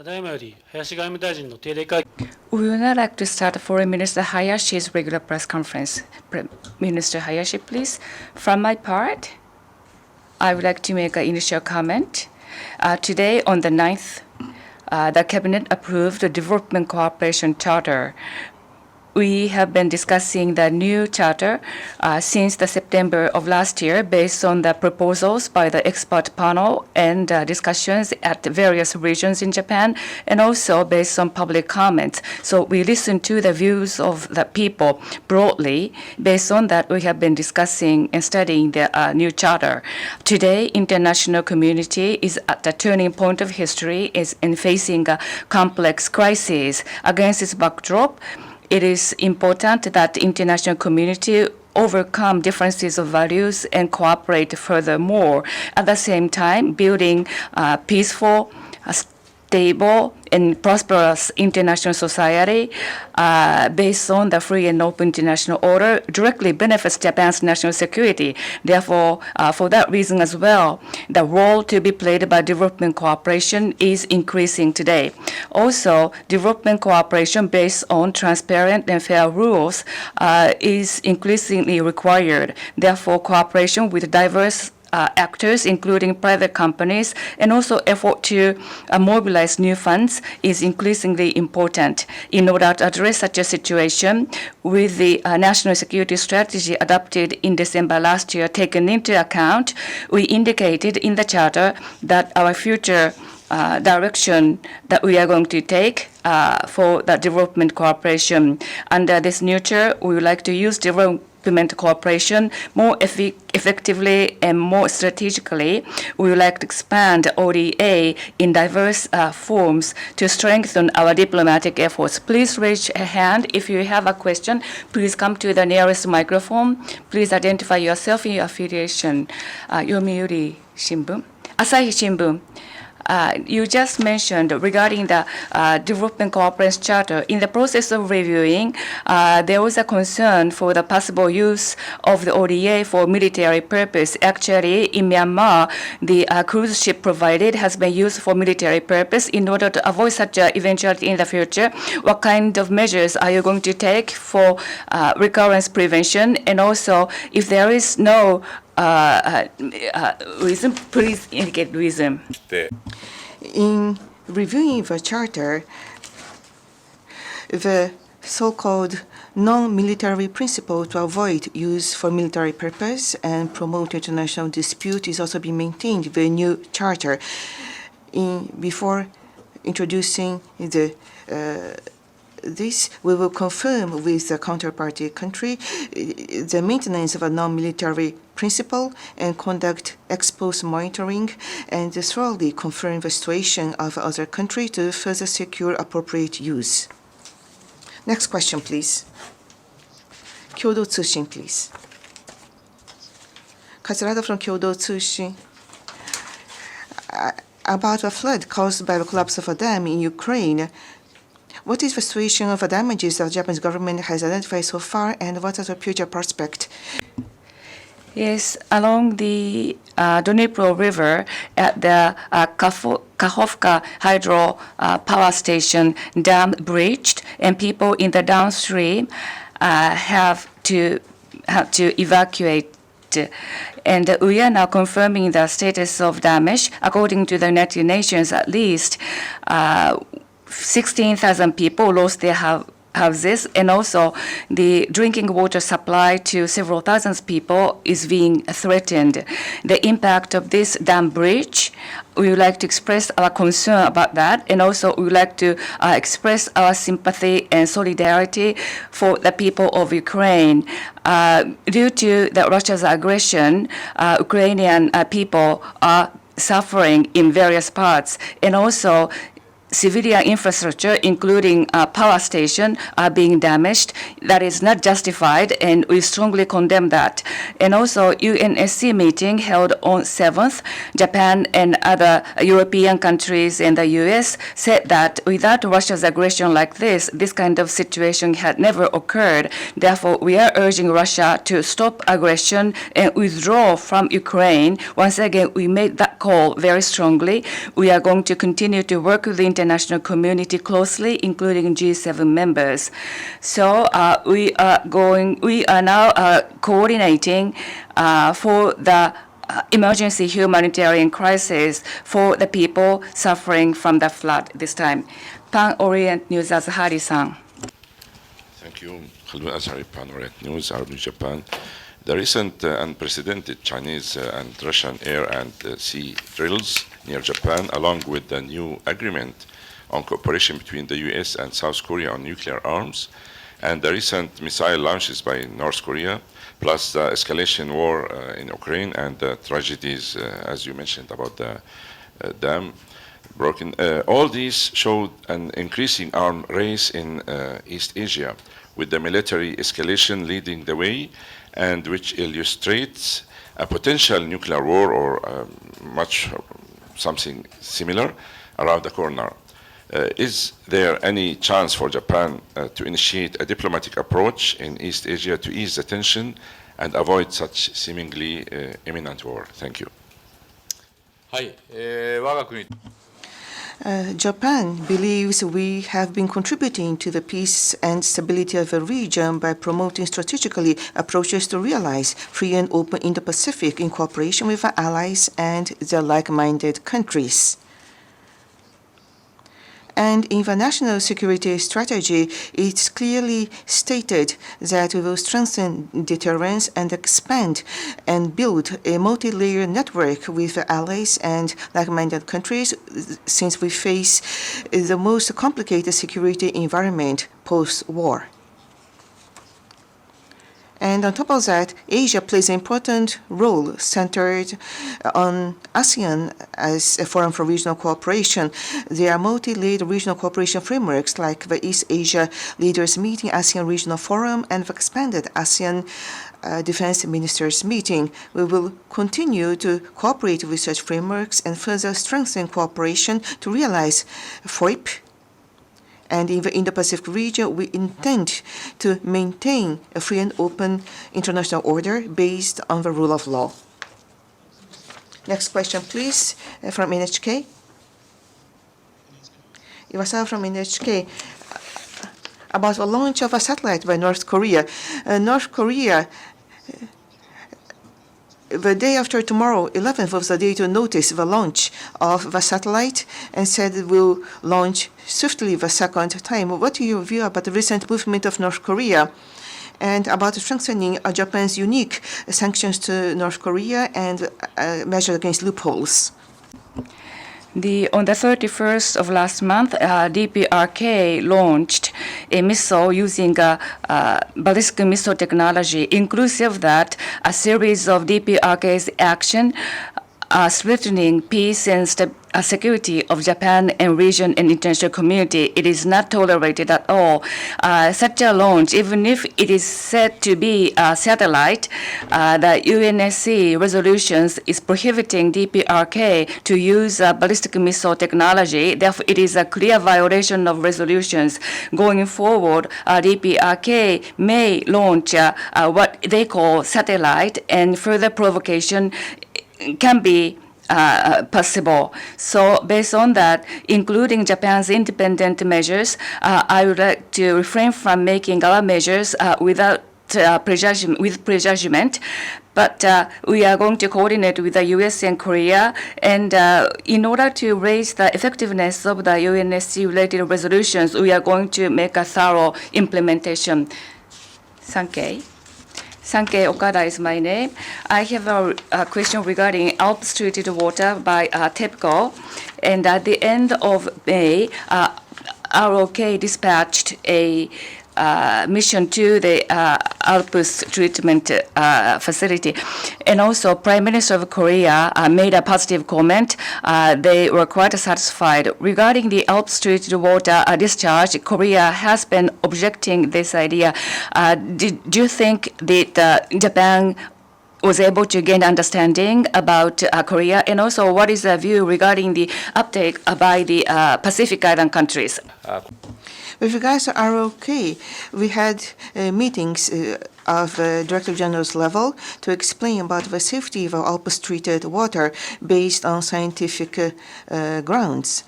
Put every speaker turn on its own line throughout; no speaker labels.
We would now like to start for Minister Hayashi's regular press conference. Minister Hayashi, please. From my part, I would like to make an initial comment. Today, on the 9th, the Cabinet approved the Development Cooperation Charter. We have been discussing the new charter since the September of last year based on the proposals by the expert panel and discussions at various regions in Japan, and also based on public comments. So we listened to the views of the people broadly. Based on that, we have been discussing and studying the new charter. Today, international community is at the turning point of history in facing a complex crisis. Against this backdrop, it is important that the international community overcome differences of values and cooperate furthermore. At the same time, building peaceful, stable, and prosperous international society based on the free and open international order directly benefits Japan's national security. Therefore, for that reason as well, the role to be played by development cooperation is increasing today. Also, development cooperation based on transparent and fair rules is increasingly required. Therefore, cooperation with diverse actors, including private companies, and also effort to mobilize new funds is increasingly important. In order to address such a situation, with the national security strategy adopted in December last year taken into account, we indicated in the charter that our future direction that we are going to take for the development cooperation. Under this new charter, we would like to use development cooperation more effectively and more strategically. We would like to expand ODA in diverse forms to strengthen our diplomatic efforts. Please raise a hand if you have a question. Please come to the nearest microphone. Please identify yourself and your affiliation. Yomiuri Shimbun, Asahi Shimbun. You just mentioned regarding the Development Cooperation Charter. In the process of reviewing, there was a concern for the possible use of the ODA for military purpose. Actually, in Myanmar, the cruise ship provided has been used for military purpose. In order to avoid such an eventuality in the future, what kind of measures are you going to take for recurrence prevention? And also, if there is no reason, please indicate reason.
In reviewing the charter, the so-called non-military principle to avoid use for military purpose and promote international dispute is also being maintained in the new charter. Before introducing this, we will confirm with the counterparty country the maintenance of a non-military principle and conduct ex-post monitoring and thoroughly confirm the situation of other country to further secure appropriate use. Next question, please. Kyodo Tsushin, please. Katsurada from Kyodo Tsushin. About a flood caused by the collapse of a dam in Ukraine. What is the situation of the damages that the Japanese government has identified so far, and what are the future prospects?
Yes, along the Dnipro River at the Kakhovka Hydro Power Station, dam breached, and people in the downstream have to evacuate. And we are now confirming the status of damage. According to the United Nations, at least 16,000 people lost their houses, and also the drinking water supply to several thousands people is being threatened. The impact of this dam breach, we would like to express our concern about that, and also we would like to express our sympathy and solidarity for the people of Ukraine. Due to Russia's aggression, Ukrainian people are suffering in various parts, and also civilian infrastructure, including power station, are being damaged. That is not justified, and we strongly condemn that. And also, UNSC meeting held on 7th, Japan and other European countries and the US said that without Russia's aggression like this kind of situation had never occurred. Therefore, we are urging Russia to stop aggression and withdraw from Ukraine. Once again, we made that call very strongly. We are going to continue to work with the international community closely, including G7 members. So we are now coordinating for the emergency humanitarian crisis for the people suffering from the flood this time. Pan Orient News Azahari-san.
Thank you. Hello, Azhari, Pan Orient News, Arab News Japan. The recent unprecedented Chinese and Russian air and sea drills near Japan, along with the new agreement on cooperation between the US and South Korea on nuclear arms, and the recent missile launches by North Korea, plus the escalation war in Ukraine and the tragedies, as you mentioned, about the dam broken. All these showed an increasing arms race in East Asia, with the military escalation leading the way, and which illustrates a potential nuclear war or something similar around the corner. Is there any chance for Japan to initiate a diplomatic approach in East Asia to ease the tension and avoid such seemingly imminent war? Thank you.
はい、我が国
Japan believes we have been contributing to the peace and stability of the region by promoting strategically approaches to realize free and open Indo-Pacific in cooperation with our allies and the like-minded countries. And in the national security strategy, it's clearly stated that we will strengthen deterrence and expand and build a multi-layer network with the allies and like-minded countries, since we face the most complicated security environment post-war. And on top of that, Asia plays an important role centered on ASEAN as a forum for regional cooperation. There are multi-layered regional cooperation frameworks like the East Asia Leaders Meeting, ASEAN Regional Forum, and the expanded ASEAN Defense Ministers Meeting. We will continue to cooperate with such frameworks and further strengthen cooperation to realize FOIP. And in the Indo-Pacific region, we intend to maintain a free and open international order based on the rule of law. Next question, please, from NHK. Iwasawa from NHK. About the launch of a satellite by North Korea. North Korea, the day after tomorrow, 11th, was the day to notice the launch of the satellite and said it will launch swiftly the second time. What do you view about the recent movement of North Korea and about strengthening Japan's unique sanctions to North Korea and measures against loopholes?
On the 31st of last month, DPRK launched a missile using ballistic missile technology. Inclusive of that, a series of DPRK's action threatening peace and security of Japan and region and international community. It is not tolerated at all. Such a launch, even if it is said to be a satellite, the UNSC resolutions is prohibiting DPRK to use ballistic missile technology. Therefore, it is a clear violation of resolutions. Going forward, DPRK may launch what they call satellite, and further provocation can be possible. So based on that, including Japan's independent measures, I would like to refrain from making our measures without prejudgment. But we are going to coordinate with the US and Korea, and in order to raise the effectiveness of the UNSC-related resolutions, we are going to make a thorough implementation. Sankei. Sankei Okada is my name. I have a question regarding Alps treated water by TEPCO. And at the end of May, ROK dispatched a mission to the Alps treatment facility. And also, Prime Minister of Korea made a positive comment. They were quite satisfied. Regarding the Alps treated water discharge, Korea has been objecting this idea. Do you think that Japan was able to gain understanding about Korea? And also, what is the view regarding the uptake by the Pacific Island countries?
With regards to ROK, we had meetings of Director General's level to explain about the safety of Alps treated water based on scientific grounds.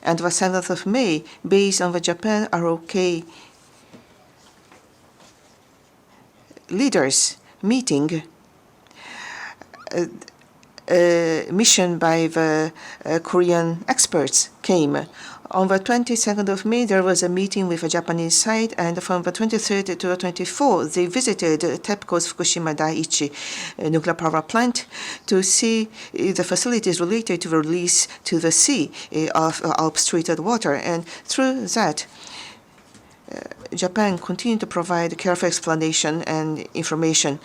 and the 7th of May, based on the Japan ROK leaders meeting, a mission by the Korean experts came. On the 22nd of May, there was a meeting with the Japanese side, and from the 23rd to the 24th, they visited TEPCO's Fukushima Daiichi nuclear power plant to see the facilities related to the release to the sea of Alps treated water. And through that, Japan continued to provide careful explanation and information.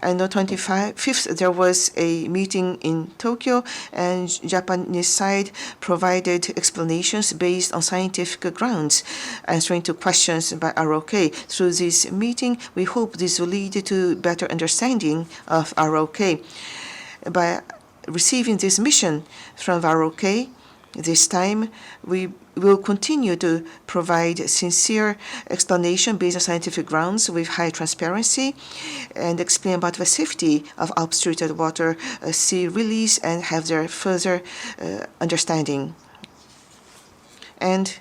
And on the 25th, there was a meeting in Tokyo, and Japanese side provided explanations based on scientific grounds, answering to questions by ROK. Through this meeting, we hope this will lead to better understanding of ROK. By receiving this mission from ROK, this time we will continue to provide sincere explanation based on scientific grounds with high transparency and explain about the safety of Alps treated water sea release and have their further understanding. And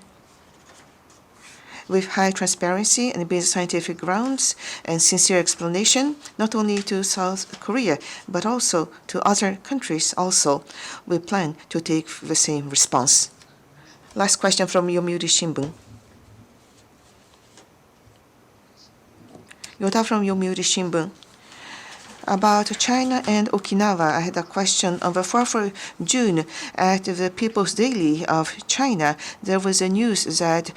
with high transparency and based on scientific grounds and sincere explanation, not only to South Korea, but also to other countries also, we plan to take the same response. Last question from Yomiuri Shimbun. Yoda from Yomiuri Shimbun. About China and Okinawa, I had a question. On the 4th of June, at the People's Daily of China, there was a news that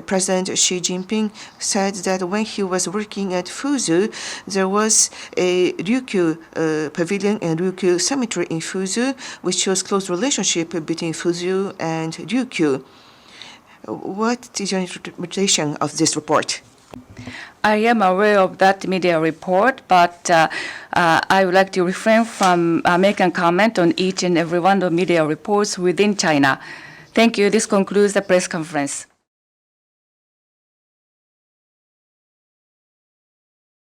President Xi Jinping said that when he was working at Fuzhou, there was a Ryukyu pavilion and Ryukyu cemetery in Fuzhou, which shows close relationship between Fuzhou and Ryukyu. What is your interpretation of this report?
I am aware of that media report, but I would like to refrain from making a comment on each and every one of media reports within China. Thank you. This concludes the press conference.